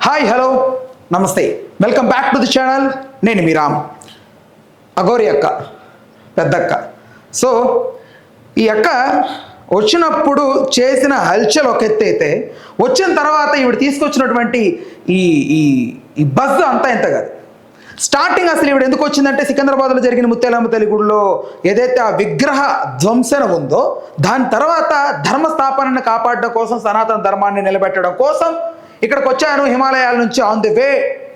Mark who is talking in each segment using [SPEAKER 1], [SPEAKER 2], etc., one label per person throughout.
[SPEAKER 1] Hi hello నమస్తే, welcome back to the channel. నేను మీ రామ్. అఘోరి అక్క, పెద్దక్క. సో ఈ అక్క వచ్చినప్పుడు చేసిన హల్చల్ ఒక ఎత్తు అయితే, వచ్చిన తర్వాత ఈవిడ తీసుకొచ్చినటువంటి ఈ ఈ ఈ బజ్ అంతా ఎంత కాదు. స్టార్టింగ్ అసలు ఈవిడ ఎందుకు వచ్చిందంటే, సికింద్రాబాద్లో జరిగిన ముత్యాలమ్మ తల్లి గుడిలో ఏదైతే ఆ విగ్రహ ధ్వంసన ఉందో, దాని తర్వాత ధర్మస్థాపనను కాపాడడం కోసం, సనాతన ధర్మాన్ని నిలబెట్టడం కోసం ఇక్కడికి వచ్చాను, హిమాలయాల నుంచి ఆన్ ది వే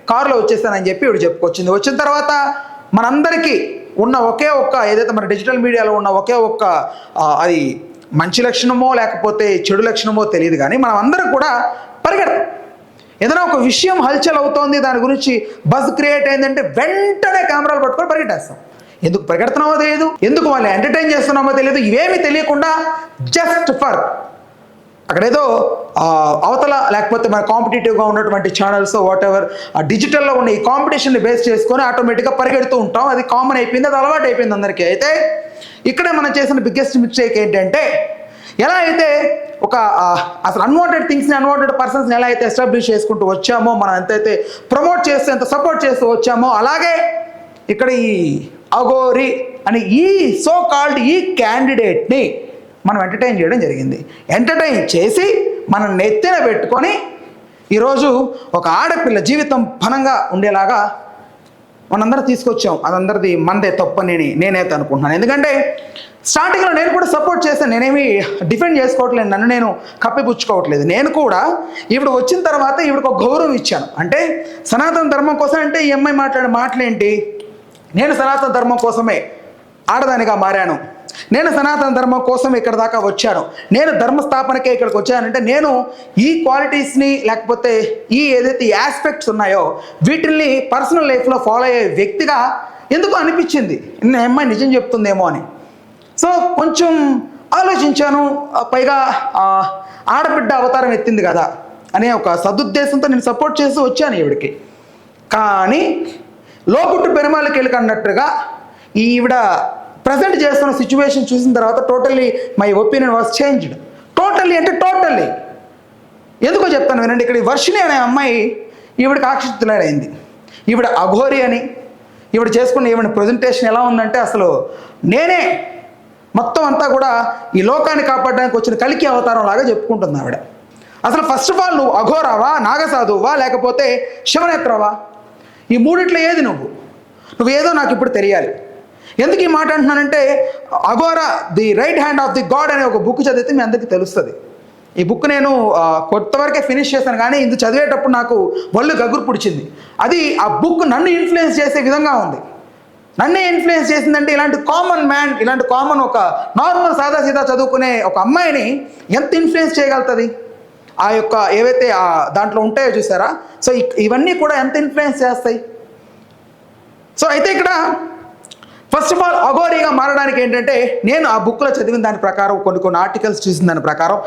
[SPEAKER 1] కారులో వచ్చేసానని చెప్పి ఇవిడు చెప్పుకొచ్చింది. వచ్చిన తర్వాత మనందరికీ ఉన్న ఒకే ఒక్క, ఏదైతే మన డిజిటల్ మీడియాలో ఉన్న ఒకే ఒక్క, అది మంచి లక్షణమో లేకపోతే చెడు లక్షణమో తెలియదు, కానీ మనం అందరం కూడా పరిగెడతాం. ఏదైనా ఒక విషయం హల్చల్ అవుతోంది, దాని గురించి బజ్ క్రియేట్ అయిందంటే వెంటనే కెమెరాలు పట్టుకొని పరిగెట్టేస్తాం. ఎందుకు పరిగెడుతున్నామో తెలియదు, ఎందుకు వాళ్ళని ఎంటర్టైన్ చేస్తున్నామో తెలియదు. ఇవేమీ తెలియకుండా జస్ట్ ఫర్ అక్కడేదో అవతల లేకపోతే మన కాంపిటేటివ్గా ఉన్నటువంటి ఛానల్స్ వాట్ ఎవర్ డిజిటల్లో ఉన్న ఈ కాంపిటీషన్ని బేస్ చేసుకొని ఆటోమేటిక్గా పరిగెడుతూ ఉంటాం. అది కామన్ అయిపోయింది, అది అలవాటు అయిపోయింది అందరికీ. అయితే ఇక్కడే మనం చేసిన బిగ్గెస్ట్ మిస్టేక్ ఏంటంటే, ఎలా అయితే ఒక అసలు అన్వాంటెడ్ థింగ్స్ని, అన్వాంటెడ్ పర్సన్స్ని ఎలా అయితే ఎస్టాబ్లిష్ చేసుకుంటూ వచ్చామో, మనం ఎంతైతే ప్రమోట్ చేస్తూ ఎంత సపోర్ట్ చేస్తూ వచ్చామో, అలాగే ఇక్కడ ఈ అఘోరి అని ఈ సో కాల్డ్ ఈ క్యాండిడేట్ని మనం ఎంటర్టైన్ చేయడం జరిగింది. ఎంటర్టైన్ చేసి మనం నెత్తిన పెట్టుకొని ఈరోజు ఒక ఆడపిల్ల జీవితం ఘనంగా ఉండేలాగా మనందరం తీసుకొచ్చాం. అదందరిది మనదే తప్పని నేనైతే అనుకుంటున్నాను. ఎందుకంటే స్టార్టింగ్లో నేను కూడా సపోర్ట్ చేశాను, నేనేమి డిఫెండ్ చేసుకోవట్లేదు, నన్ను నేను కప్పిపుచ్చుకోవట్లేదు. నేను కూడా ఈవిడ వచ్చిన తర్వాత ఈవిడకు ఒక గౌరవం ఇచ్చాను. అంటే సనాతన ధర్మం కోసం, అంటే ఈ అమ్మాయి మాట్లాడే మాటలేంటి, నేను సనాతన ధర్మం కోసమే ఆడదానిగా మారాను, నేను సనాతన ధర్మం కోసం ఇక్కడ దాకా వచ్చాను, నేను ధర్మస్థాపనకే ఇక్కడికి వచ్చానంటే, నేను ఈ క్వాలిటీస్ని లేకపోతే ఈ ఏదైతే ఈ ఆస్పెక్ట్స్ ఉన్నాయో వీటిల్ని పర్సనల్ లైఫ్లో ఫాలో అయ్యే వ్యక్తిగా ఎందుకు అనిపించింది, నేను అమ్మాయి నిజం చెప్తుందేమో అని. సో కొంచెం ఆలోచించాను. పైగా ఆడబిడ్డ అవతారం ఎత్తింది కదా అనే ఒక సదుద్దేశంతో నేను సపోర్ట్ చేస్తూ వచ్చాను ఈవిడికి. కానీ లోపుట్టు పెరుమాళ్ళకి వెళ్ళి అన్నట్టుగా ఈవిడ ప్రజెంట్ చేస్తున్న సిచ్యువేషన్ చూసిన తర్వాత totally my opinion was changed. Totally అంటే టోటల్లీ. ఎందుకో చెప్తాను వినండి. ఇక్కడ వర్షిణి అనే అమ్మాయి ఈవిడికి ఆకర్షితులైంది. ఈవిడ అఘోరి అని ఈవిడ చేసుకున్న ఈవిడ ప్రజెంటేషన్ ఎలా ఉందంటే, అసలు నేనే మొత్తం అంతా కూడా ఈ లోకాన్ని కాపాడడానికి వచ్చిన కలికి అవతారం లాగా చెప్పుకుంటుంది ఆవిడ. అసలు ఫస్ట్ ఆఫ్ ఆల్ నువ్వు అఘోరావా, నాగసాధువా, లేకపోతే శివనేత్రవా? ఈ మూడిట్లో ఏది నువ్వేదో నాకు ఇప్పుడు తెలియాలి. ఎందుకు ఈ మాట అంటున్నానంటే, Aghora the right hand of the God అనే ఒక బుక్ చదివితే మీ అందరికీ తెలుస్తుంది. ఈ బుక్ నేను కొత్తవరకే ఫినిష్ చేశాను, కానీ ఇది చదివేటప్పుడు నాకు ఒళ్ళు గగురు పుడిచింది. అది ఆ బుక్ నన్ను ఇన్ఫ్లుయెన్స్ చేసే విధంగా ఉంది. నన్నే ఇన్ఫ్లుయెన్స్ చేసిందంటే, ఇలాంటి కామన్ మ్యాన్, ఇలాంటి కామన్ ఒక నార్మల్ సాదాసీదా చదువుకునే ఒక అమ్మాయిని ఎంత ఇన్ఫ్లుయెన్స్ చేయగలుగుతుంది? ఆ యొక్క ఏవైతే దాంట్లో ఉంటాయో చూసారా, సో ఇవన్నీ కూడా ఎంత ఇన్ఫ్లుయెన్స్ చేస్తాయి. సో అయితే ఇక్కడ ఫస్ట్ ఆఫ్ ఆల్ అఘోరీగా మారడానికి ఏంటంటే, నేను ఆ బుక్లో చదివిన దాని ప్రకారం, కొన్ని ఆర్టికల్స్ చూసిన దాని ప్రకారం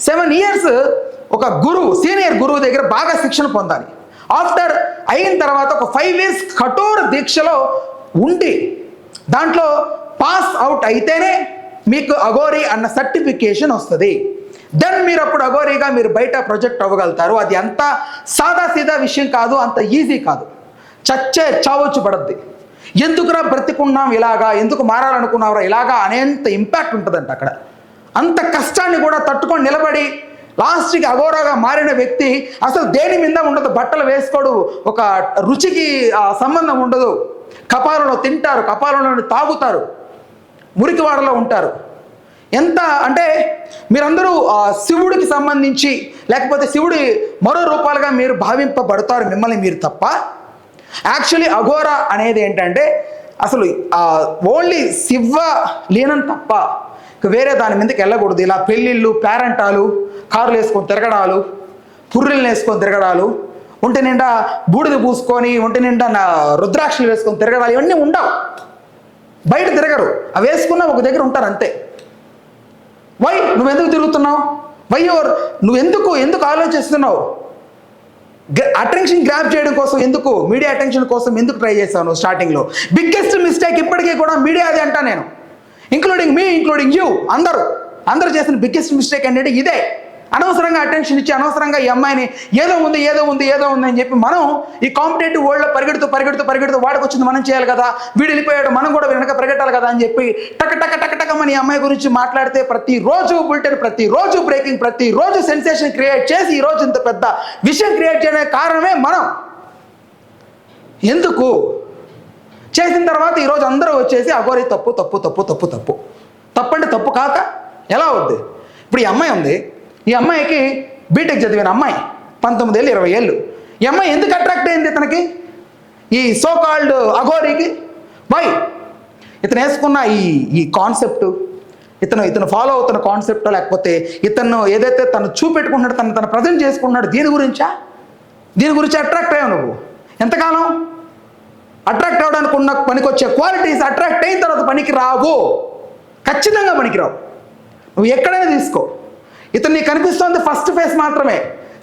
[SPEAKER 1] 7 ఇయర్స్ ఒక గురువు, సీనియర్ గురువు దగ్గర బాగా శిక్షణ పొందాలి. ఆఫ్టర్ అయిన తర్వాత ఒక 5 ఇయర్స్ కఠోర దీక్షలో ఉండి దాంట్లో పాస్ అవుట్ అయితేనే మీకు అఘోరీ అన్న సర్టిఫికేషన్ వస్తుంది. దెన్ మీరు అప్పుడు అఘోరీగా మీరు బయట ప్రొజెక్ట్ అవ్వగలుగుతారు. అది అంత సాదాసీదా విషయం కాదు, అంత ఈజీ కాదు. చావచ్చు పడద్ది. ఎందుకురా బ్రతికున్నాం ఇలాగా, ఎందుకు మారాలనుకున్నావురా ఇలాగా అనేంత ఇంపాక్ట్ ఉంటుందంట అక్కడ. అంత కష్టాన్ని కూడా తట్టుకొని నిలబడి లాస్ట్కి అఘోరాగా మారిన వ్యక్తి అసలు దేని మీద ఉండదు, బట్టలు వేసుకోడు, ఒక రుచికి సంబంధం ఉండదు, కపాలంలో తింటారు, కపాలంలో తాగుతారు, మురికివాడలో ఉంటారు. ఎంత అంటే మీరందరూ శివుడికి సంబంధించి లేకపోతే శివుడి మరో రూపాలుగా మీరు భావింపబడతారు మిమ్మల్ని మీరు తప్ప. యాక్చువల్లీ అఘోరా అనేది ఏంటంటే అసలు ఓన్లీ శివ లీనం తప్ప వేరే దాని మీదకి వెళ్ళకూడదు. ఇలా పెళ్ళిళ్ళు, పేరంటాలు, కార్లు వేసుకొని తిరగడాలు, పుర్రెలను వేసుకొని తిరగడాలు, ఒంటి నిండా బూడిద పూసుకొని ఒంటి నిండా రుద్రాక్షలు వేసుకొని తిరగడాలు, ఇవన్నీ ఉండవు. బయట తిరగరు, అవి వేసుకున్నా ఒక దగ్గర ఉంటారు అంతే. నువ్వెందుకు తిరుగుతున్నావు? నువ్వెందుకు ఆలోచిస్తున్నావు? అటెన్షన్ గ్రాప్ చేయడం కోసం ఎందుకు, మీడియా అటెన్షన్ కోసం ఎందుకు ట్రై చేశాను స్టార్టింగ్లో? బిగ్గెస్ట్ మిస్టేక్ ఇప్పటికీ కూడా మీడియా అది అంటా నేను, ఇంక్లూడింగ్ మీ, ఇంక్లూడింగ్ యూ, అందరూ చేసిన బిగ్గెస్ట్ మిస్టేక్ ఏంటంటే ఇదే. అనవసరంగా అటెన్షన్ ఇచ్చి అనవసరంగా ఈ అమ్మాయిని ఏదో ఉంది అని చెప్పి మనం ఈ కాంపిటేటివ్ వరల్డ్లో పరిగెడుతూ వాడికి వచ్చింది మనం చేయాలి కదా, వీడు వెళ్ళిపోయాడు మనం కూడా వెనక పరిగెట్టాలి కదా అని చెప్పి టక ఈ అమ్మాయి గురించి మాట్లాడితే ప్రతిరోజు బులెటిన్, ప్రతిరోజు బ్రేకింగ్, ప్రతిరోజు సెన్సేషన్ క్రియేట్ చేసి ఈరోజు ఇంత పెద్ద విషయం క్రియేట్ చేయడానికి కారణమే మనం. ఎందుకు చేసిన తర్వాత ఈరోజు అందరూ వచ్చేసి అఘోరి తప్పంటే తప్పు కాక ఎలా అవుద్ది? ఇప్పుడు ఈ అమ్మాయి ఉంది, ఈ అమ్మాయికి బీటెక్ చదివిన అమ్మాయి 19 ఏళ్ళు 20 ఏళ్ళు, ఈ అమ్మాయి ఎందుకు అట్రాక్ట్ అయింది ఇతనికి, ఈ సో కాల్డ్ అఘోరికి? వై? ఇతను వేసుకున్న ఈ కాన్సెప్ట్, ఇతను ఫాలో అవుతున్న కాన్సెప్ట్, లేకపోతే ఇతను ఏదైతే తను చూపెట్టుకుంటున్నాడు, తను ప్రజెంట్ చేసుకుంటున్నాడు, దీని గురించి అట్రాక్ట్ అయ్యావు నువ్వు. ఎంతకాలం అట్రాక్ట్ అవ్వడానికి ఉన్న పనికొచ్చే క్వాలిటీస్ అట్రాక్ట్ అయిన తర్వాత పనికి రావు, ఖచ్చితంగా పనికిరావు. నువ్వు ఎక్కడైనా తీసుకో. ఇతను నీకు కనిపిస్తోంది ఫస్ట్ ఫేస్ మాత్రమే,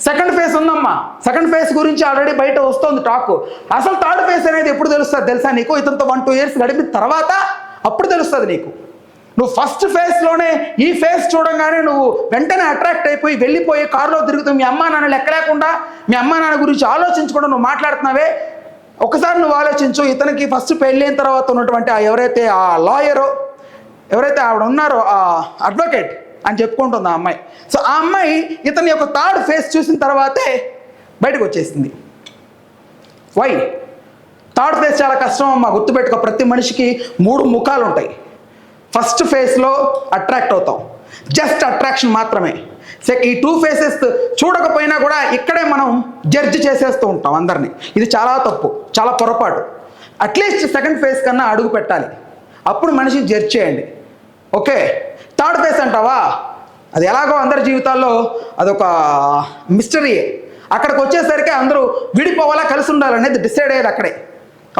[SPEAKER 1] సెకండ్ ఫేస్ ఉందమ్మా. సెకండ్ ఫేస్ గురించి ఆల్రెడీ బయట వస్తుంది టాక్. అసలు థర్డ్ ఫేస్ అనేది ఎప్పుడు తెలుస్తుంది తెలుసా నీకు? ఇతనితో 1-2 years గడిపిన తర్వాత అప్పుడు తెలుస్తుంది నీకు. నువ్వు ఫస్ట్ ఫేస్లోనే ఈ ఫేస్ చూడంగానే నువ్వు వెంటనే అట్రాక్ట్ అయిపోయి వెళ్ళిపోయి కారులో తిరుగుతూ మీ అమ్మా నాన్న లెక్క లేకుండా, మీ అమ్మా నాన్న గురించి ఆలోచించకుండా నువ్వు మాట్లాడుతున్నావే. ఒకసారి నువ్వు ఆలోచించు, ఇతనికి ఫస్ట్ పెళ్ళైన తర్వాత ఉన్నటువంటి ఎవరైతే ఆ లాయరో, ఎవరైతే ఆవిడ ఉన్నారో ఆ అడ్వకేట్ అని చెప్పుకుంటుంది ఆ అమ్మాయి. సో ఆ అమ్మాయి ఇతని యొక్క థర్డ్ ఫేస్ చూసిన తర్వాతే బయటకు వచ్చేసింది. వై? థర్డ్ ఫేస్ చాలా కష్టం అమ్మా, గుర్తుపెట్టుకో. ప్రతి మనిషికి 3 ముఖాలు ఉంటాయి. ఫస్ట్ ఫేస్లో అట్రాక్ట్ అవుతాం, జస్ట్ అట్రాక్షన్ మాత్రమే. ఈ 2 ఫేసెస్ చూడకపోయినా కూడా ఇక్కడే మనం జడ్జి చేసేస్తూ ఉంటాం అందరినీ. ఇది చాలా తప్పు, చాలా పొరపాటు. అట్లీస్ట్ సెకండ్ ఫేస్ కన్నా అడుగు పెట్టాలి, అప్పుడు మనిషిని జడ్జ్ చేయండి. ఓకే, థర్డ్ ఫేస్ అంటావా? అది ఎలాగో అందరి జీవితాల్లో అదొక మిస్టరీయే. అక్కడికి వచ్చేసరికి అందరూ విడిపోవాలా కలిసి ఉండాలనేది డిసైడ్ అయ్యేది అక్కడే.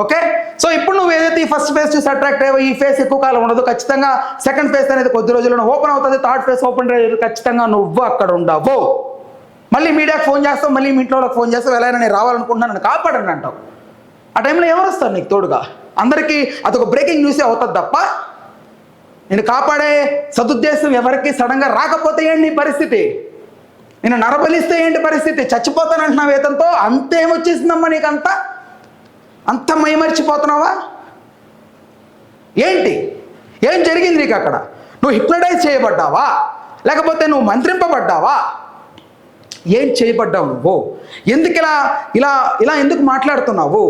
[SPEAKER 1] ఓకే, సో ఇప్పుడు నువ్వు ఏదైతే ఈ ఫస్ట్ ఫేస్ చూసి అట్రాక్ట్ అయ్యో, ఈ ఫేస్ ఎక్కువ కాలం ఉండదు, ఖచ్చితంగా సెకండ్ ఫేస్ అనేది కొద్ది రోజుల్లో ఓపెన్ అవుతుంది, థర్డ్ ఫేస్ ఓపెన్ అయ్యేది, ఖచ్చితంగా నువ్వు అక్కడ ఉండవు. మళ్ళీ మీడియాకి ఫోన్ చేస్తావు, మళ్ళీ మీ ఇంట్లో వాళ్ళకి ఫోన్ చేస్తావు, ఎలా నేను రావాలనుకుంటున్నాను, నన్ను కాపాడండి అంటావు. ఆ టైంలో ఎవరు వస్తారు నీకు తోడుగా? అందరికీ అదొక బ్రేకింగ్ న్యూసే అవుతుంది తప్ప నేను కాపాడే సదుద్దేశం ఎవరికి సడన్గా రాకపోతే ఏంటి నీ పరిస్థితి? నేను నరబలిస్తే ఏంటి పరిస్థితి? చచ్చిపోతానంటున్నావు వేతంతో, అంతేమొచ్చేసిందమ్మా నీకు? అంత మైమర్చిపోతున్నావా ఏంటి? ఏం జరిగింది నీకు అక్కడ? నువ్వు హిప్నటైజ్ చేయబడ్డావా, లేకపోతే నువ్వు మంత్రింపబడ్డావా? ఏం చేయబడ్డావు నువ్వు? ఎందుకు ఇలా ఎందుకు మాట్లాడుతున్నావు?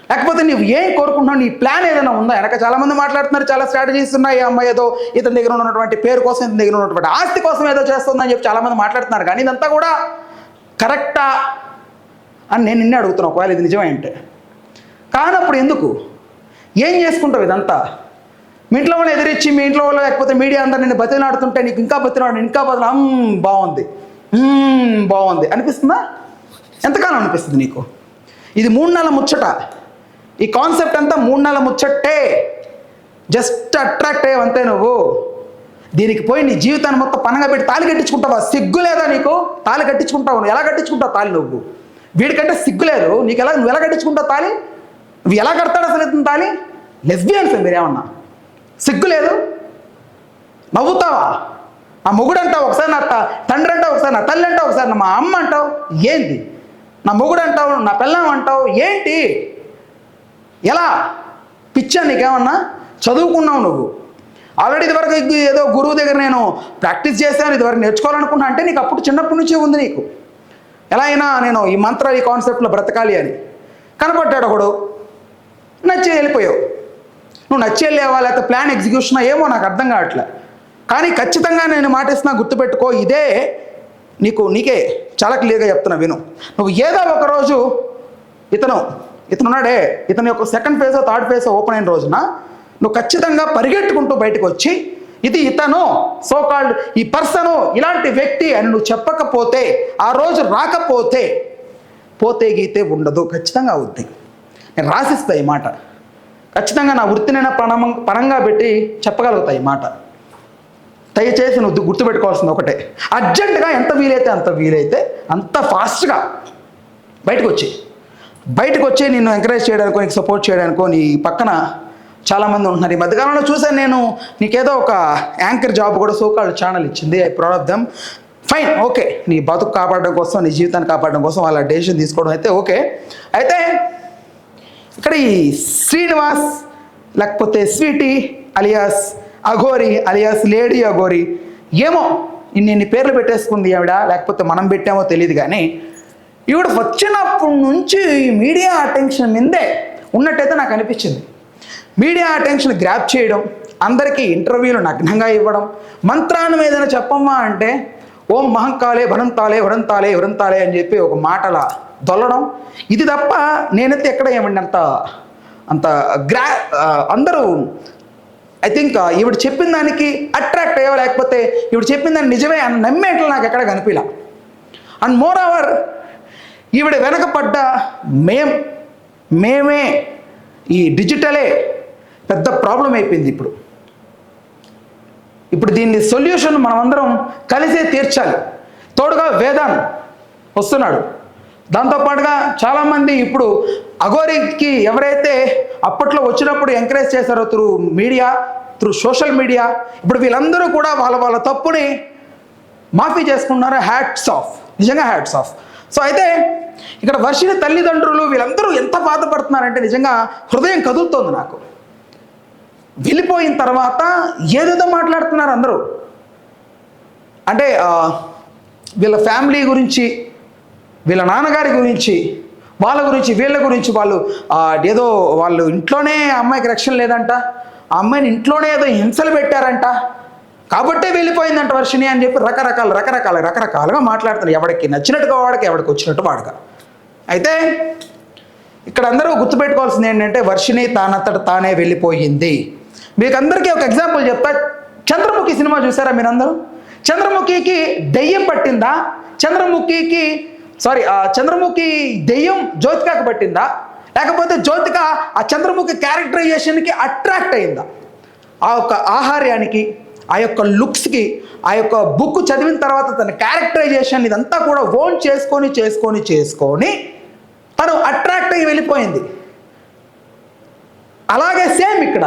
[SPEAKER 1] లేకపోతే నువ్వు ఏం కోరుకుంటున్నావు? నీ ప్లాన్ ఏదైనా ఉందా? వెనక చాలామంది మాట్లాడుతున్నారు, చాలా స్ట్రాటజీస్ ఉన్నాయి. ఈ అమ్మాయి ఏదో ఇతని దగ్గర ఉన్నటువంటి పేరు కోసం, ఇతని దగ్గర ఉన్నటువంటి ఆస్తి కోసం ఏదో చేస్తుందని చెప్పి చాలామంది మాట్లాడుతున్నారు. కానీ ఇదంతా కూడా కరెక్టా అని నేను నిన్నే అడుగుతున్నాను. ఒకవేళ ఇది నిజమే అంటే, కానప్పుడు ఎందుకు ఏం చేసుకుంటావు ఇదంతా? మీ ఇంట్లో వాళ్ళు ఎదిరించి, మీ ఇంట్లో వాళ్ళు లేకపోతే మీడియా అందరు నేను బతిలాడుతుంటే నీకు ఇంకా బాగుంది అనిపిస్తుందా? ఎంతకాలం అనిపిస్తుంది నీకు? ఇది 3 నెలల ముచ్చట. ఈ కాన్సెప్ట్ అంతా 3 నెలల ముచ్చట్టే. జస్ట్ అట్రాక్ట్ అయ్యావంతే నువ్వు. దీనికి పోయి నీ జీవితాన్ని మొత్తం పనంగా పెట్టి తాళి కట్టించుకుంటావా? సిగ్గు లేదా నీకు? తాళి కట్టించుకుంటావు, నువ్వు ఎలా కట్టించుకుంటావు తాళి? నువ్వు వీడికంటే సిగ్గు లేదు నీకు? నువ్వు ఎలా కట్టించుకుంటావు తాళి? నువ్వు ఎలా కడతాడు అసలు ఇతను తాళి? లెస్బియన్స్ మీరేమన్నా? సిగ్గు లేదు? నవ్వుతావా? నా మొగుడు అంటావు, ఒకసారి నా తండ్రి అంటావు, ఒకసారి నా తల్లి అంటావు, ఒకసారి మా అమ్మ అంటావు. ఏంది? నా మొగుడు అంటావు, నా పిల్లం అంటావు. ఏంటి? ఎలా? పిచ్చా నీకేమన్నా? చదువుకున్నావు నువ్వు ఆల్రెడీ. ఇదివరకు ఏదో గురువు దగ్గర నేను ప్రాక్టీస్ చేశాను, ఇదివరకు నేర్చుకోవాలనుకున్నా అంటే నీకు అప్పుడు చిన్నప్పటి నుంచే ఉంది నీకు. ఎలా అయినా నేను ఈ మంత్ర ఈ కాన్సెప్ట్లో బ్రతకాలి అని కనపడ్డాడు ఒకడు, నచ్చి వెళ్ళిపోయావు. నువ్వు నచ్చి వెళ్ళేవా లేకపోతే ప్లాన్ ఎగ్జిక్యూషనా ఏమో నాకు అర్థం కావట్లే. కానీ ఖచ్చితంగా నేను మాటిస్తున్నా, గుర్తుపెట్టుకో. ఇదే నీకే చాలా క్లియర్గా చెప్తున్నా, విను. నువ్వు ఏదో ఒకరోజు ఇతనున్నాడే, ఇతని యొక్క సెకండ్ ఫేజో థర్డ్ ఫేజో ఓపెన్ అయిన రోజున నువ్వు ఖచ్చితంగా పరిగెట్టుకుంటూ బయటకు వచ్చి ఇది ఇతను సో కాల్డ్ ఈ పర్సను ఇలాంటి వ్యక్తి అని నువ్వు చెప్పకపోతే, ఆ రోజు రాకపోతే పోతే గీతే ఉండదు, ఖచ్చితంగా అవుద్ది. నేను రాసిస్తా ఈ మాట, ఖచ్చితంగా నా వృత్తినైనా పణంగా పెట్టి చెప్పగలుగుతా ఈ మాట. దయచేసి నువ్వు గుర్తుపెట్టుకోవాల్సింది ఒకటే, అర్జెంటుగా ఎంత వీలైతే అంత ఫాస్ట్గా బయటకు వచ్చి నిన్ను ఎంకరేజ్ చేయడానికో, నీకు సపోర్ట్ చేయడానికో నీ పక్కన చాలామంది ఉంటున్నారు. ఈ మధ్యకాలంలో చూసాను నేను, నీకేదో ఒక యాంకర్ జాబ్ కూడా సోకాల్డ్ ఛానల్ ఇచ్చింది. I proud of them. Fine, okay, నీ బతుకు కాపాడడం కోసం, నీ జీవితాన్ని కాపాడడం కోసం వాళ్ళ డెసిషన్ తీసుకోవడం అయితే ఓకే. అయితే ఇక్కడ ఈ శ్రీనివాస్ లేకపోతే sweetie alias Aghori alias lady Aghori, ఏమో ఇన్ని పేర్లు పెట్టేసుకుంది ఆవిడ, లేకపోతే మనం పెట్టామో తెలియదు, కానీ ఈవిడ వచ్చినప్పటి నుంచి మీడియా అటెన్షన్ మీదే ఉన్నట్టయితే నాకు అనిపించింది. మీడియా అటెన్షన్ గ్రాప్ చేయడం, అందరికీ ఇంటర్వ్యూలు నగ్నంగా ఇవ్వడం, మంత్రాన్ని ఏదైనా చెప్పమ్మా అంటే ఓం మహంకాలే వరంతాలే వరంతాలే వరంతాలే అని చెప్పి ఒక మాటల దొల్లడం, ఇది తప్ప నేనైతే ఎక్కడ ఏమండి అంత అందరూ ఐ థింక్ ఈవిడ చెప్పిన దానికి అట్రాక్ట్ అయ్యో, లేకపోతే ఈవిడ చెప్పిన దాన్ని నిజమే అని నమ్మేట్లు నాకు ఎక్కడ కనిపించలే. అండ్ మోర్ ఓవర్ ఈవిడ వెనకపడ్డ మేమే ఈ డిజిటలే పెద్ద ప్రాబ్లం అయిపోయింది. ఇప్పుడు దీన్ని సొల్యూషన్ మనమందరం కలిసే తీర్చాలి. తోడుగా వేదాన్ వస్తున్నాడు. దాంతోపాటుగా చాలామంది ఇప్పుడు అఘోరికి ఎవరైతే అప్పట్లో వచ్చినప్పుడు ఎంకరేజ్ చేశారో through media, through social media, ఇప్పుడు వీళ్ళందరూ కూడా వాళ్ళ తప్పుని మాఫీ చేసుకున్నారు. హ్యాట్స్ ఆఫ్, నిజంగా హ్యాట్స్ ఆఫ్. సో అయితే ఇక్కడ వర్షిని తల్లిదండ్రులు వీళ్ళందరూ ఎంత బాధపడుతున్నారంటే నిజంగా హృదయం కదులుతోంది నాకు. వెళ్ళిపోయిన తర్వాత ఏదేదో మాట్లాడుతున్నారు అందరూ. అంటే వీళ్ళ ఫ్యామిలీ గురించి, వీళ్ళ నాన్నగారి గురించి, వాళ్ళ గురించి, వీళ్ళ గురించి, వాళ్ళు ఏదో వాళ్ళు ఇంట్లోనే అమ్మాయికి రక్షణ లేదంట, ఆ అమ్మాయిని ఇంట్లోనే ఏదో హింసలు పెట్టారంట, కాబట్టే వెళ్ళిపోయిందంట వర్షిని అని చెప్పి రకరకాలుగా మాట్లాడుతున్నారు. ఎవరికి నచ్చినట్టుగా వాడికి, ఎవరికి వచ్చినట్టు వాడుగా. అయితే ఇక్కడ అందరూ గుర్తుపెట్టుకోవాల్సింది ఏంటంటే వర్షిని తానంతట తానే వెళ్ళిపోయింది. మీకు అందరికీ ఒక ఎగ్జాంపుల్ చెప్తా. చంద్రముఖి సినిమా చూసారా మీరందరూ? చంద్రముఖికి దెయ్యం పట్టిందా? చంద్రముఖి దెయ్యం జ్యోతికకు పట్టిందా? లేకపోతే జ్యోతిక ఆ చంద్రముఖి క్యారెక్టరైజేషన్కి అట్రాక్ట్ అయిందా? ఆ యొక్క ఆహార్యానికి, ఆ యొక్క లుక్స్కి, ఆ యొక్క బుక్ చదివిన తర్వాత తన క్యారెక్టరైజేషన్ ఇదంతా కూడా ఓన్ చేసుకొని తను అట్రాక్ట్ అయ్యి వెళ్ళిపోయింది. అలాగే సేమ్ ఇక్కడ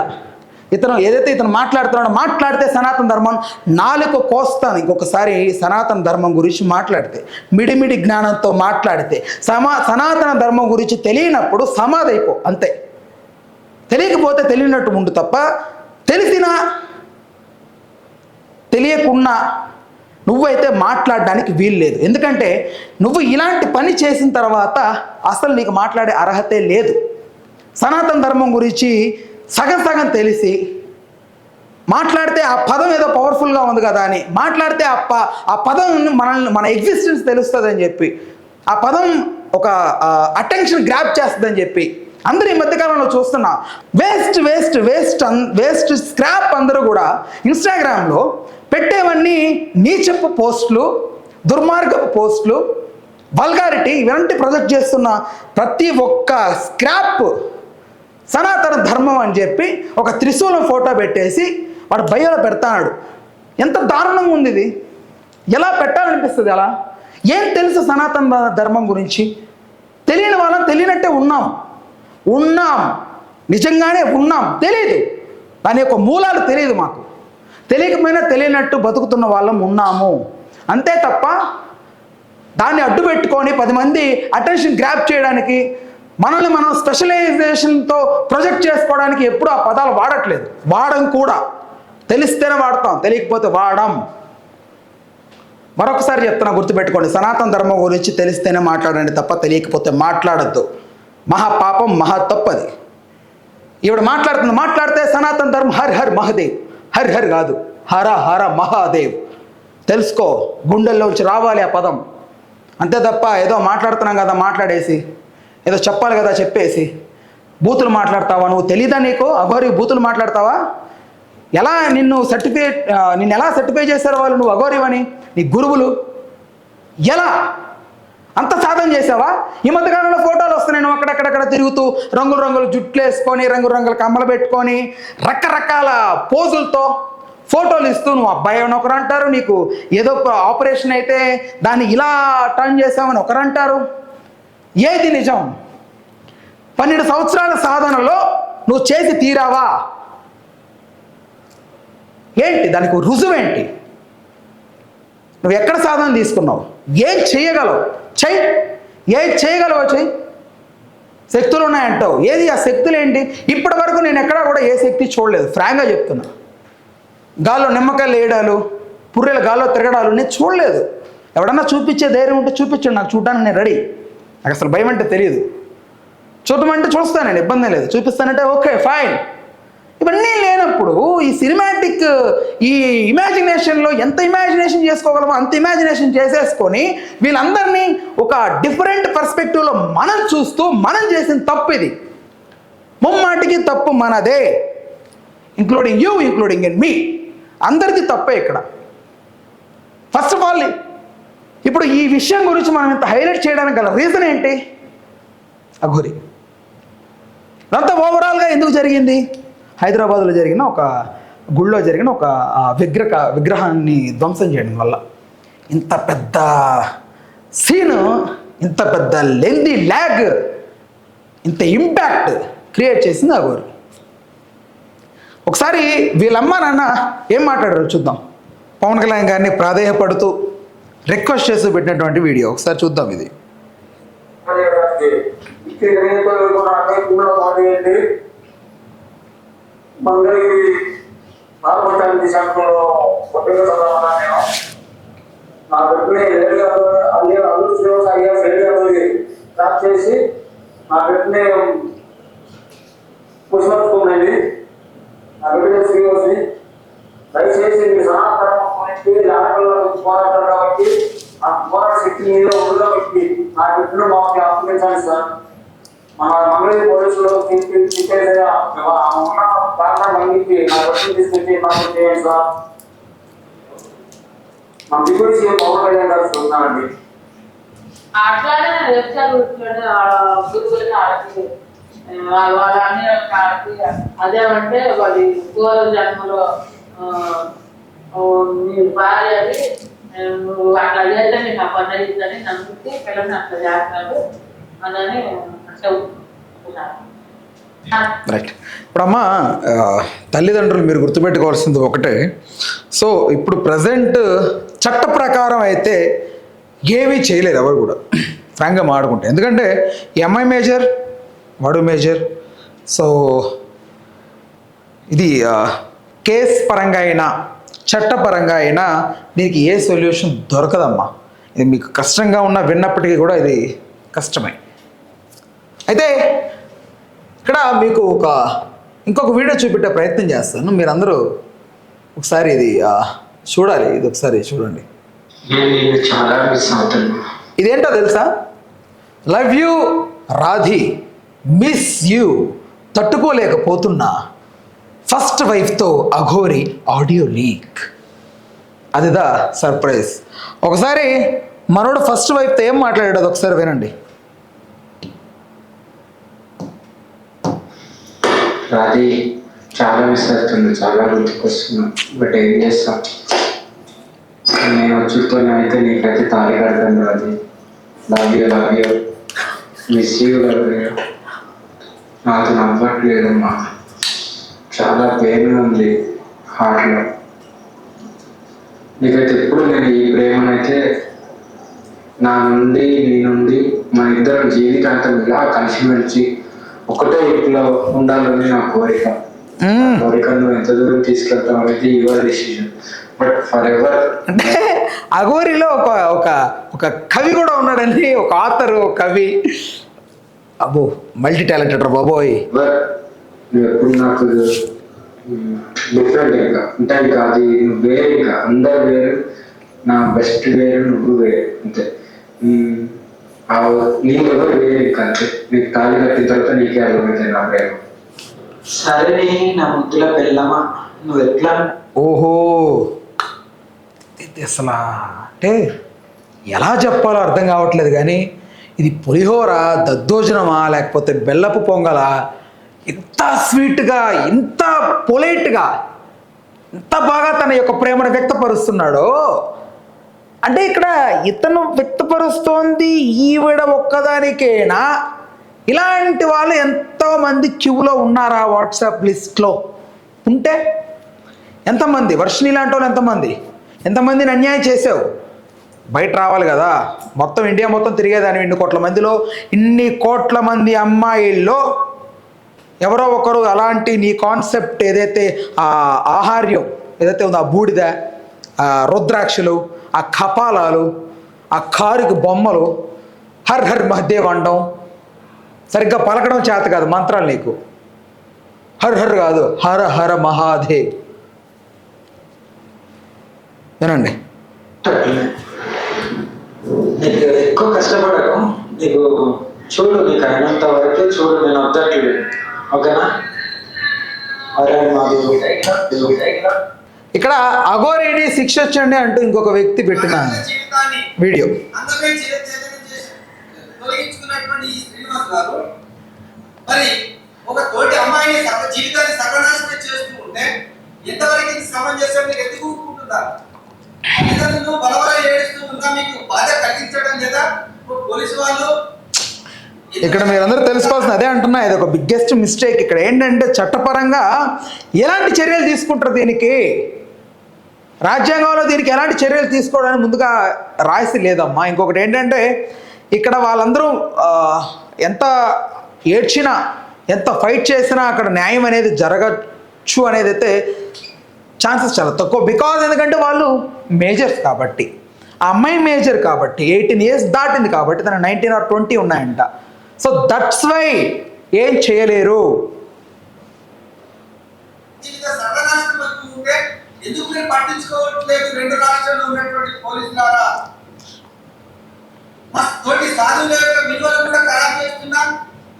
[SPEAKER 1] ఇతను మాట్లాడితే సనాతన ధర్మం నాలుక కోస్తాను. ఇంకొకసారి సనాతన ధర్మం గురించి మాట్లాడితే, మిడిమిడి జ్ఞానంతో మాట్లాడితే, సనాతన ధర్మం గురించి తెలియనప్పుడు సమాధైపో, అంతే. తెలియకపోతే తెలియనట్టు ఉండు తప్ప, తెలిసినా తెలియకున్నా నువ్వైతే మాట్లాడడానికి వీలు లేదు. ఎందుకంటే నువ్వు ఇలాంటి పని చేసిన తర్వాత అసలు నీకు మాట్లాడే అర్హతే లేదు. సనాతన ధర్మం గురించి సగం తెలిసి మాట్లాడితే ఆ పదం ఏదో పవర్ఫుల్గా ఉంది కదా అని మాట్లాడితే ఆ పదం మన ఎగ్జిస్టెన్స్ తెలుస్తుంది అని చెప్పి, ఆ పదం ఒక అటెన్షన్ గ్రాప్ చేస్తుందని చెప్పి అందరూ ఈ మధ్యకాలంలో చూస్తున్నా వేస్ట్ స్క్రాప్ అందరూ కూడా ఇన్స్టాగ్రామ్లో పెట్టేవన్నీ నీచపు పోస్టులు, దుర్మార్గపు పోస్టులు, వల్గారిటీ ఇవన్నీ ప్రొజెక్ట్ చేస్తున్న ప్రతి ఒక్క స్క్రాప్ సనాతన ధర్మం అని చెప్పి ఒక త్రిశూలం ఫోటో పెట్టేసి వాడు బయోలో పెడతాడు. ఎంత దారుణంగా ఉంది ఇది! ఎలా పెట్టాలనిపిస్తుంది? అలా ఏం తెలుసు సనాతన ధర్మం గురించి? తెలియని వాళ్ళం తెలియనట్టే ఉన్నాం, నిజంగానే ఉన్నాం. తెలియదు, దాని యొక్క మూలాలు తెలియదు మాకు. తెలియకపోయినా తెలియనట్టు బతుకుతున్న వాళ్ళం ఉన్నాము, అంతే తప్ప దాన్ని అడ్డు పెట్టుకొని 10 మంది అటెన్షన్ గ్రాప్ చేయడానికి, మనల్ని మనం స్పెషలైజేషన్తో ప్రొజెక్ట్ చేసుకోవడానికి ఎప్పుడూ ఆ పదాలు వాడట్లేదు. వాడం కూడా, తెలిస్తేనే వాడతాం, తెలియకపోతే వాడం. మరొకసారి చెప్తున్నా, గుర్తుపెట్టుకోండి, సనాతన ధర్మం గురించి తెలిస్తేనే మాట్లాడండి తప్ప తెలియకపోతే మాట్లాడద్దు. మహాపాపం, మహా తప్పది. ఈవిడ మాట్లాడితే సనాతన ధర్మం హర్ మహాదేవ్, హర్ కాదు, హర మహాదేవ్. తెలుసుకో, గుండెల్లోంచి రావాలి ఆ పదం, అంతే తప్ప ఏదో మాట్లాడుతున్నాం కదా మాట్లాడేసి, ఏదో చెప్పాలి కదా చెప్పేసి బూతులు మాట్లాడతావా? నువ్వు తెలీదా నీకు? అఘోరి బూతులు మాట్లాడతావా? నిన్ను ఎలా సర్టిఫై చేశారు వాళ్ళు నువ్వు అఘోరివని? నీ గురువులు ఎలా అంత సాధన చేసావా? ఈ మధ్యకాలంలో ఫోటోలు వస్తున్నాయి, నువ్వు అక్కడక్కడ తిరుగుతూ రంగులు జుట్లు వేసుకొని, రంగుల కమ్మలు పెట్టుకొని, రకరకాల పోజులతో ఫోటోలు ఇస్తూ నువ్వు అబ్బాయి అని ఒకరు అంటారు, నీకు ఏదో ఆపరేషన్ అయితే దాన్ని ఇలా టర్న్ చేసామని ఒకరు అంటారు. ఏది నిజం? 12 సంవత్సరాల సాధనలో నువ్వు చేసి తీరావా? ఏంటి దానికి రుజువేంటి? నువ్వు ఎక్కడ సాధన తీసుకున్నావు? ఏం చేయగలవు చెయ్యి, ఏం చేయగలవో చెయ్యి. శక్తులు ఉన్నాయంటావు, ఏది ఆ శక్తులు ఏంటి? ఇప్పటి వరకు నేను ఎక్కడా కూడా ఏ శక్తి చూడలేదు, ఫ్రాంక్గా చెప్తున్నా. గాల్లో నిమ్మకాయలు వేయడాలు, పుర్రెలు గాల్లో తిరగడాలు నేను చూడలేదు. ఎవడన్నా చూపించే ధైర్యం ఉంటే చూపించండి, నాకు చూడడానికి నేను రెడీ. నాకు అసలు భయం అంటే తెలియదు. చూడమంటే చూస్తాను, నేను ఇబ్బంది లేదు. చూపిస్తానంటే ఓకే ఫైన్. ఇవన్నీ లేనప్పుడు ఈ సినిమాటిక్, ఈ ఇమాజినేషన్లో ఎంత ఇమాజినేషన్ చేసుకోగలమో అంత ఇమాజినేషన్ చేసేసుకొని వీళ్ళందరినీ ఒక డిఫరెంట్ పర్స్పెక్టివ్లో మనం చూస్తూ మనం చేసిన తప్పు ఇది. ముమ్మాటికి తప్పు మనదే, including you, including in me. అందరికీ తప్పే ఇక్కడ. ఫస్ట్ ఆఫ్ ఆల్ ఇప్పుడు ఈ విషయం గురించి మనం ఇంత హైలైట్ చేయడానికి గల రీజన్ ఏంటి? అఘోరి. అంతా ఓవరాల్గా ఎందుకు జరిగింది? హైదరాబాద్లో జరిగిన ఒక గుళ్ళో జరిగిన ఒక విగ్రహాన్ని ధ్వంసం చేయడం వల్ల ఇంత పెద్ద సీను, ఇంత పెద్ద లెందీ ల్యాగ్, ఇంత ఇంపాక్ట్ క్రియేట్ చేసింది అఘోరి. ఒకసారి వీళ్ళమ్మ నాన్న ఏం మాట్లాడారు చూద్దాం. పవన్ కళ్యాణ్ గారిని ప్రాధేయపడుతూ రిక్వెస్ట్ చేస్తూ పెట్టినటువంటి వీడియో ఒకసారి చూద్దాం. ఇది
[SPEAKER 2] మంగళగిరి నాగపట్టానికి శాఖలో కొత్తగా చదవాలా నేను నా పెట్టిన అదే అదృష్ట అయ్యా ఫెయిల్ స్టార్ట్ చేసి నా పెట్టిన పుష్పండి నా పెట్టిన శ్రీవసి దయచేసి మీ సనాతన లాభంలో పోరాటారు కాబట్టి ఆ పోరాట శక్తి మీద ఉంది కాబట్టి నా పెట్టిన మాకు అప్పగించాలి సార్. మన మంగళగిరి పోలీసులు కారణం అందించి నా బస్సులు తీసుకొచ్చి మాకు చేయండి సార్. మా డిప్యూటీ సీఎం పవన్ కళ్యాణ్ గారు చూస్తున్నానండి.
[SPEAKER 3] అట్లానే వాళ్ళని అదేమంటే వాడి పూర్వ జన్మలో నీ భార్య అది నువ్వు అట్లా చేస్తే నీకు ఆ పని అయ్యిందని నమ్మితే పిల్లల్ని అట్లా చేస్తాడు అని
[SPEAKER 1] రైట్. ఇప్పుడమ్మా తల్లిదండ్రులు మీరు గుర్తుపెట్టుకోవాల్సింది ఒకటే. సో ఇప్పుడు ప్రజెంట్ చట్ట ప్రకారం అయితే ఏమీ చేయలేదు ఎవరు కూడా, ఫ్రాంక్గా మాడుకుంటే. ఎందుకంటే ఎంఐ మేజర్, వాడు మేజర్. సో ఇది కేస్ పరంగా అయినా చట్టపరంగా అయినా దీనికి ఏ సొల్యూషన్ దొరకదమ్మా. ఇది మీకు కష్టంగా ఉన్న విన్నప్పటికీ కూడా ఇది కష్టమే. అయితే ఇక్కడ మీకు ఇంకొక వీడియో చూపెట్టే ప్రయత్నం చేస్తాను, మీరందరూ ఒకసారి ఇది చూడాలి. ఇది ఒకసారి చూడండి.
[SPEAKER 2] చాలా మిస్ అవుతాను.
[SPEAKER 1] ఇదేంటో తెలుసా? Love you Radhi, miss you తట్టుకోలేకపోతున్నా, ఫస్ట్ వైఫ్తో అఘోరి ఆడియో లీక్. అదిదా సర్ప్రైజ్. ఒకసారి మనోడు ఫస్ట్ వైఫ్తో ఏం మాట్లాడాడు అది ఒకసారి వినండి.
[SPEAKER 2] అది చాలా మిస్ అవుతుంది, చాలా గుర్తుకొస్తున్నా. బట్ ఏం చేస్తాం, నేను వచ్చుతోనే అయితే నీకైతే తాళి కడతాను. అది లవ్ యూ మిస్ యూ నాకు నవ్వట్లేదమ్మా, చాలా పెయిన్ ఉంది హార్ట్లో. నీకైతే ఎప్పుడు నేను ఈ ప్రేమనైతే నా నుండి నీ నుండి మన ఇద్దరం జీవితాంతం ఇలా కలిసిమెలిసి ఒకటే ఇంట్లో ఉండాలని నా కోరిక. కోరికను ఎంత దూరం తీసుకెళ్తాం అనేది your decision, but for ever.
[SPEAKER 1] అంటే అఘోరిలో ఒక కవి కూడా ఉన్నాడండి, ఒక ఆథర్, ఒక కవి. అబ్బో మల్టీ టాలెంటెడ్ బాబోయ్.
[SPEAKER 2] నువ్వు ఎప్పుడు నాకు డిఫరెంట్, ఇంకా ఇంకా అది నువ్వే, ఇంకా అందరు వేరు, నా బెస్ట్ వేరు, నువ్వు వేరు, అంతే. నీకు ఎవరు వేరే అంతే. నీకు తాళి కట్టిన తర్వాత నీకే అర్థమవుతాయి నా ప్రేమ.
[SPEAKER 4] సరే నా ముద్దుల పెళ్ళమా, నువ్వు ఎట్లా?
[SPEAKER 1] ఓహో, ఇది అసలు అంటే ఎలా చెప్పాలో అర్థం కావట్లేదు. కానీ ఇది పులిహోర, దద్దోజనమా, లేకపోతే బెల్లపు పొంగల? ఇంత స్వీట్గా, ఇంత పొలైట్గా, ఇంత బాగా తన యొక్క ప్రేమను వ్యక్తపరుస్తున్నాడో. అంటే ఇక్కడ ఇతను వ్యక్తపరుస్తోంది ఈవిడ ఒక్కదానికేనా? ఇలాంటి వాళ్ళు ఎంతోమంది క్యూలో ఉన్నారా వాట్సాప్ లిస్ట్లో? ఉంటే ఎంతమంది? వర్షిని ఇలాంటి వాళ్ళు ఎంతమందిని అన్యాయం చేసావు? బయట రావాలి కదా. మొత్తం ఇండియా మొత్తం తిరిగేదాన్ని, 2 కోట్ల మందిలో, ఇన్ని కోట్ల మంది అమ్మాయిల్లో ఎవరో ఒకరు అలాంటి నీ కాన్సెప్ట్ ఏదైతే ఆ ఆహార్యం ఏదైతే ఉందో, ఆ బూడిద, ఆ రుద్రాక్షలు, ఆ కపాలాలు, ఆ కారుకి బొమ్మలు, హర్ హర్ మహదేవ్ అనడం, సరిగ్గా పలకడం చేత కాదు మంత్రాలు నీకు. హర్ హర్ కాదు, హర హర మహాదేవ్. వినండి.
[SPEAKER 4] నీకు ఎక్కువ కష్టపడకు, నీకు చూడు, నీకు అయినంత వరకే చూడు, నేను వద్దట్లేదు, ఓకేనా? అరే మాది
[SPEAKER 1] ఇక్కడ అఘోరిని శిక్ష వచ్చండి అంటూ ఇంకొక వ్యక్తి పెట్టిన వీడియో.
[SPEAKER 5] తొలగించుకున్నటువంటి ఈ శ్రీనివాస్ గారు మరి ఒక తోటి అమ్మాయిని జీవితాన్ని సర్వనాశనం చేస్తూ ఉంటే ఎంతవరకు ఇది సమంజసం? మీరు ఎందుకు ఊరుకుంటున్నారు? తల్లిదండ్రులు బలవర ఏడుస్తూ ఉన్నా మీకు బాధ కలిగించడం లేదా? పోలీసు వాళ్ళు
[SPEAKER 1] ఇక్కడ మీరందరూ తెలుసుకోవాల్సిన అదే అంటున్నా, ఇది ఒక బిగ్గెస్ట్ మిస్టేక్. ఇక్కడ ఏంటంటే చట్టపరంగా ఎలాంటి చర్యలు తీసుకుంటారు దీనికి? రాజ్యాంగంలో దీనికి ఎలాంటి చర్యలు తీసుకోవడానికి ముందుగా రాసి లేదమ్మా. ఇంకొకటి ఏంటంటే ఇక్కడ వాళ్ళందరూ ఎంత ఏడ్చినా, ఎంత ఫైట్ చేసినా అక్కడ న్యాయం అనేది జరగచ్చు అనేది అయితే ఛాన్సెస్ చాలా తక్కువ. బికాజ్ ఎందుకంటే వాళ్ళు మేజర్స్ కాబట్టి, ఆ అమ్మాయి మేజర్ కాబట్టి, 18 years దాటింది కాబట్టి, తన 19 or 20 ఉన్నాయంట. సో దట్స్ వై ఏం చేయలేరు.
[SPEAKER 5] సర్వనాశనం అవుతూ ఉంటే ఎందుకు మీరు పట్టించుకోవట్లేదు? 2 రాష్ట్రాల్లో ఉన్నటువంటి పోలీసులారా, మా తోటి సాధువుల యొక్క విలువలు కూడా ఖరాబ్ చేస్తున్నా,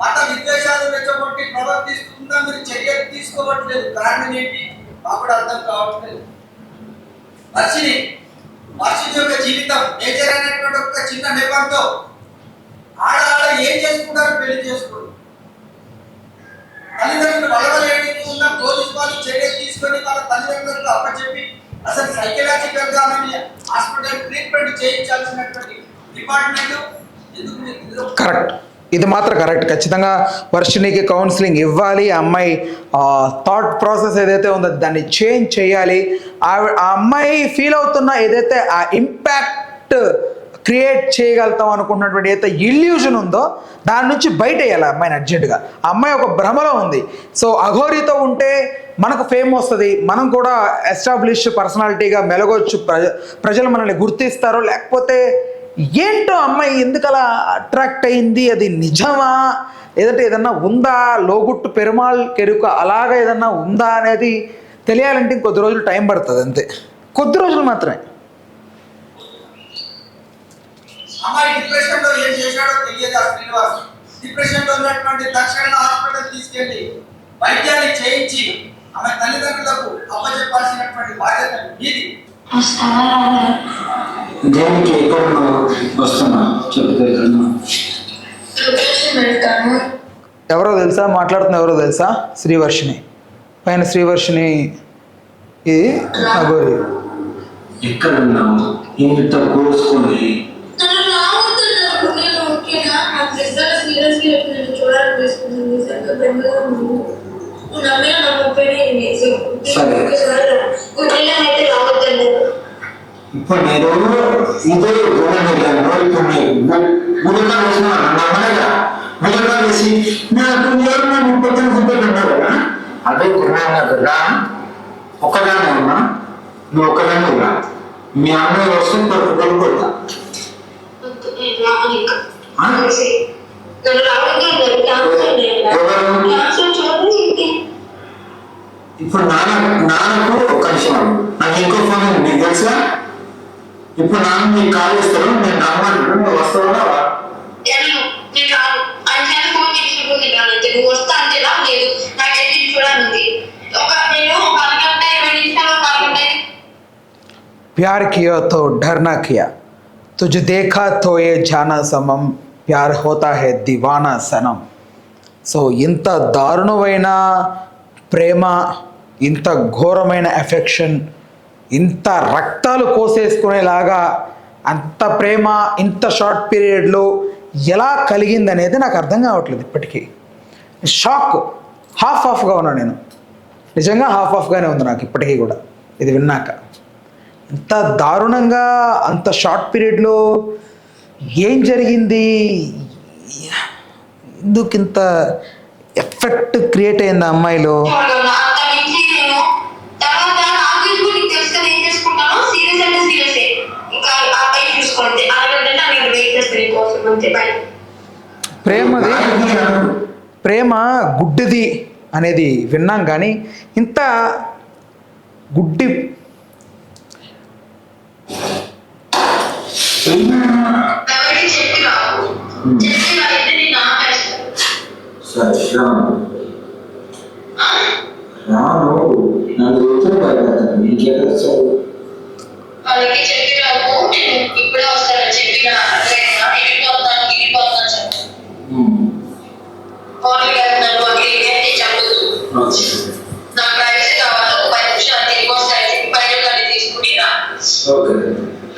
[SPEAKER 5] మత విద్వేషాలు రెచ్చగొట్టి ప్రవర్తిస్తున్నా, మీరు చర్యలు తీసుకోవట్లేదు. కారణం ఏంటి? మాకు కూడా అర్థం కావట్లేదు. వర్షిని యొక్క జీవితం నేచర్ అనేటువంటి ఒక చిన్న నెపంతో ఆడ ఏం చేసుకుంటారు? పెళ్లి చేసుకోరు. తల్లిదండ్రులు బలవలేడుతూ ఉన్న పోలీసు వాళ్ళు చర్యలు తీసుకొని వాళ్ళ తల్లిదండ్రులకు అప్పచెప్పి అసలు సైకలాజికల్ గా హాస్పిటల్ ట్రీట్మెంట్ చేయించాల్సినటువంటి డిపార్ట్మెంట్ ఎందుకు?
[SPEAKER 1] కరెక్ట్, ఇది మాత్రం కరెక్ట్. ఖచ్చితంగా వర్షినికి కౌన్సిలింగ్ ఇవ్వాలి. ఆ అమ్మాయి థాట్ ప్రాసెస్ ఏదైతే ఉందో దాన్ని చేంజ్ చేయాలి. ఆ అమ్మాయి ఫీల్ అవుతున్న ఏదైతే ఆ ఇంపాక్ట్ క్రియేట్ చేయగలుగుతాం అనుకున్నటువంటి ఏదైతే ఇల్యూజన్ ఉందో దాని నుంచి బయట వేయాలి అమ్మాయిని అర్జెంటుగా. ఆ అమ్మాయి ఒక భ్రమలో ఉంది. సో అఘోరితో ఉంటే మనకు ఫేమ్ వస్తుంది, మనం కూడా ఎస్టాబ్లిష్ పర్సనాలిటీగా మెలగొచ్చు, ప్రజలు మనల్ని గుర్తిస్తారు. లేకపోతే ఏంటో అమ్మాయి ఎందుకు అలా అట్రాక్ట్ అయింది, అది నిజమా లేదంటే ఏదన్నా ఉందా, లోగుట్టు పెరుమాళ్ కెరుక అలాగా ఏదన్నా ఉందా అనేది తెలియాలంటే ఇంకొద్ది రోజులు టైం పడుతుంది, అంతే, కొద్ది రోజులు మాత్రమే.
[SPEAKER 5] అమ్మాయి డిప్రెషన్ లో ఏం చేశాడో తెలియదు. ఆ శ్రీనివాస్ డిప్రెషన్ లో ఉన్నటువంటి తక్షణ హాస్పిటల్ తీసుకెళ్లి వైద్యాన్ని చేయించి ఆమె తల్లిదండ్రులకు అప్పచెప్పాల్సినటువంటి బాధ్యత మీది.
[SPEAKER 4] దేనికి ఎక్కడ వస్తున్నా చెప్తే
[SPEAKER 1] ఎవరో తెలుసా మాట్లాడుతున్న? ఎవరో తెలుసా? శ్రీవర్షిని. పైన శ్రీవర్షిని, ఇది అఘోరి.
[SPEAKER 4] ఎక్కడ ఉన్నావు? ఇంత కోసుకొని ఇప్పుడు నేను ఇదే గుణంగా వేసి నాకు కదా అదే గుణంగా కదా. ఒక్కదాన్ని ఉన్నా, నువ్వు ఒక్కదాన్ని ఉన్నా, మీ అమ్మాయి వస్తే కొడుకుంటా. ఇప్పుడు నాన్నకు ఒక నిమిషం, నాకు ఇంకో ఫోన్ ఉంది, నీకు తెలుసా? ఇప్పుడు నాన్న నీకు కాల్ చేస్తాను, నేను నమ్మంటాను, నువ్వు వస్తావా?
[SPEAKER 1] प्यार किया तो डरना किया, तुझे देखा तो ये जाना समम, प्यार होता है दीवाना सनम. సో ఇంత దారుణమైన ప్రేమ, ఇంత ఘోరమైన ఎఫెక్షన్, ఇంత రక్తాలు కోసేసుకునేలాగా అంత ప్రేమ ఇంత షార్ట్ పీరియడ్లో ఎలా కలిగింది అనేది నాకు అర్థం కావట్లేదు ఇప్పటికీ. షాక్, హాఫ్గా ఉన్నాను నేను, నిజంగా హాఫ్గానే ఉంది నాకు ఇప్పటికీ కూడా ఇది విన్నాక. ఇంత దారుణంగా అంత షార్ట్ పీరియడ్లో ఏం జరిగింది, ఎందుకు ఇంత ఎఫెక్ట్ క్రియేట్ అయింది ఆ అమ్మాయిలో?
[SPEAKER 6] అంత మించి నేను తర్వాత నా గురించి కూడా నీకు తెలుసు కదా, ఏం చేసుకుంటాను, సీరియస్ అంటే సీరియస్, ఇంకా ఆ పై చూసుకోండి, అరగంటే నేను వెయిట్ చేస్తాను కోసం అంతే. బై.
[SPEAKER 1] ప్రేమ గుడ్డిది అనేది విన్నాం, కానీ ఇంత గుడ్డి
[SPEAKER 6] ఎవరికి చెప్పి రావు, చెప్పి రాయితే నేను ఆపేస్తాను.
[SPEAKER 4] సరే రాను, నన్ను రోజులు భయపడతాను, నీకేం తెలుసు?
[SPEAKER 6] వాళ్ళకి చెప్పి రావు, నేను ఇప్పుడే వస్తాను చెప్పిన వెళ్ళిపోతాను చెప్పు. హోటల్కి వెళ్తున్నాను అక్కడ ఏంటి చెప్పదు, నాకు ప్రైవసీ కావాలి, ఒక 10 నిమిషాలు తిరిగి వస్తాయి, బయట గాడి తీసుకుని రా.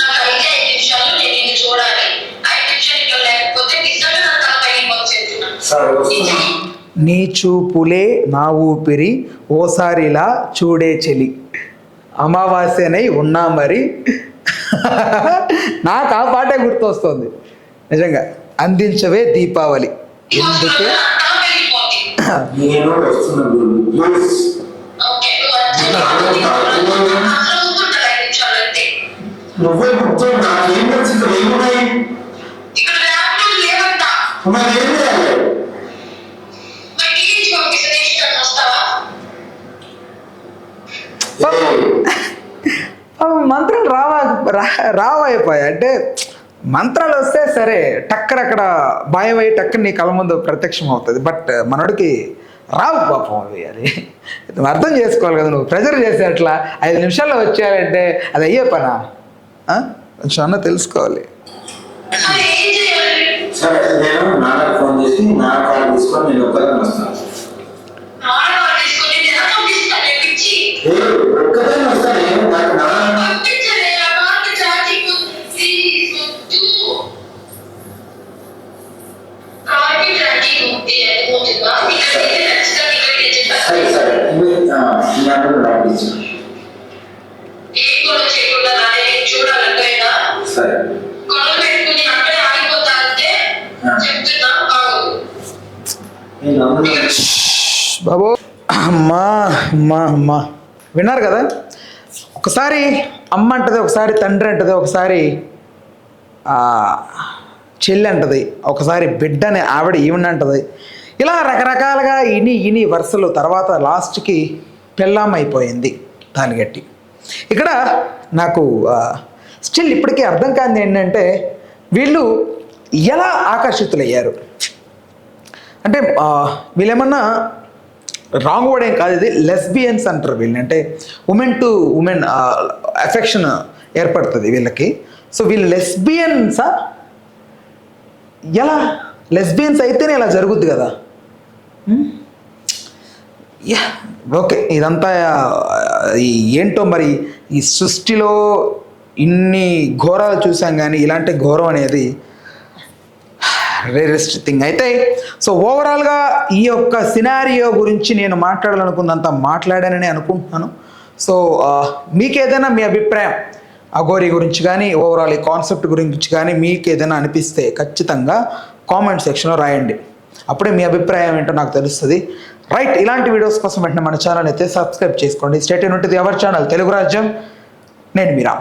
[SPEAKER 6] నాకు అయితే 5 నిమిషాలు నేను ఇది చూడాలి, 5 నిమిషాలు ఇక్కడ లేకపోతే నిజంగా నా తల పైకి చెప్తున్నాను.
[SPEAKER 1] నీ చూపులే నా ఊపిరి ఓసారిలా చూడే చెలి, అమావాస్యనై ఉన్నా మరి. నాకు ఆ పాటే గుర్తొస్తుంది నిజంగా. అందించవే దీపావళి, ఎందుకే
[SPEAKER 4] నేను వస్తున్నాను. నువ్వే మొత్తం నాకేం తెలుసు, ఇక్కడ ఏమున్నాయి,
[SPEAKER 6] ఇక్కడ ల్యాప్టాప్ లేవంటా,
[SPEAKER 4] మరి ఏం చేయాలి?
[SPEAKER 6] మరి టీవీ పంపిస్తే తీసుకొని వస్తావా?
[SPEAKER 1] మంత్రాలు రావైపోయాయి అంటే, మంత్రాలు వస్తే సరే టక్కర్ అక్కడ బాయమై టక్కర్ నీ కళ్ళ ముందు ప్రత్యక్షం అవుతుంది. బట్ మనోడికి రావు పాపం అవి. అది నువ్వు అర్థం చేసుకోవాలి కదా, నువ్వు ప్రెజర్ చేసే అట్లా 5 నిమిషాల్లో వచ్చేయాలంటే అది అయ్యే పనా? కొంచెం అన్న తెలుసుకోవాలి.
[SPEAKER 6] మరి ఏం చేయాలి?
[SPEAKER 4] సరే నేను నాన్నకు ఫోన్ చేసి నాన్న కార్డు తీసుకొని నేను ఒక్కదాన్ని వస్తాను.
[SPEAKER 6] నాన్నగారు తీసుకొని నేను పంపిస్తాను పిచ్చి.
[SPEAKER 4] ఒక్కదాన్ని వస్తాను, నాకు నాన్న
[SPEAKER 6] పంపించలే, ఆ కార్డు ఛార్జింగ్ ప్లీజ్ వద్దు. కార్డు ఛార్జింగ్ ఉంది అనుకుంటున్నా, ఇక్కడ నేను నచ్చుతా ఇక్కడ
[SPEAKER 4] సరే
[SPEAKER 6] తెచ్చేస్తాను.
[SPEAKER 4] సరే మీ అన్నను రాపించు.
[SPEAKER 6] ఏ గొడవ చేయకుండా నేను చూడాలంటేనా
[SPEAKER 4] సరే
[SPEAKER 6] గొడవ పెట్టుకుని అక్కడే ఆగిపోతా అంటే చెప్తున్నా బాగు.
[SPEAKER 4] నేను అన్న
[SPEAKER 1] బాబు అమ్మా అమ్మా అమ్మా విన్నారు కదా, ఒకసారి అమ్మ అంటది, ఒకసారి తండ్రి అంటది, ఒకసారి చెల్లి అంటది, ఒకసారి బిడ్డని ఆవిడ ఈవిడ అంటది. ఇలా రకరకాలుగా ఇని వరుసలు తర్వాత లాస్ట్కి పెళ్ళాం అయిపోయింది దాన్ని గట్టి. ఇక్కడ నాకు స్టిల్ ఇప్పటికీ అర్థం కానిది ఏంటంటే, వీళ్ళు ఎలా ఆకర్షితులయ్యారు అంటే, వీళ్ళేమన్నా రాంగ్ వర్డ్ ఏం కాదు, ఇది లెస్బియన్స్ అంటారు వీళ్ళని. అంటే ఉమెన్ టు ఉమెన్ అఫెక్షన్ ఏర్పడుతుంది వీళ్ళకి. సో వీళ్ళు లెస్బియన్సా? ఎలా లెస్బియన్స్ అయితేనే ఇలా జరుగుద్ది కదా. యా ఓకే, ఇదంతా ఏంటో మరి ఈ సృష్టిలో ఇన్ని ఘోరాలు చూసాం, కానీ ఇలాంటి ఘోరం అనేది రేరెస్ట్ థింగ్. అయితే సో ఓవరాల్గా ఈ యొక్క సినారియో గురించి నేను మాట్లాడాలనుకున్నంత మాట్లాడానని అనుకుంటున్నాను. సో మీకు ఏదైనా మీ అభిప్రాయం అఘోరి గురించి కానీ ఓవరాల్ ఈ కాన్సెప్ట్ గురించి కానీ మీకు ఏదైనా అనిపిస్తే ఖచ్చితంగా కామెంట్ సెక్షన్లో రాయండి. అప్పుడే మీ అభిప్రాయం ఏంటో నాకు తెలుస్తుంది. రైట్, ఇలాంటి వీడియోస్ కోసం వెంటనే మన ఛానల్ అయితే సబ్స్క్రైబ్ చేసుకోండి. Stay tuned to the our channel Telugu రాజ్యం. నేను మీరా.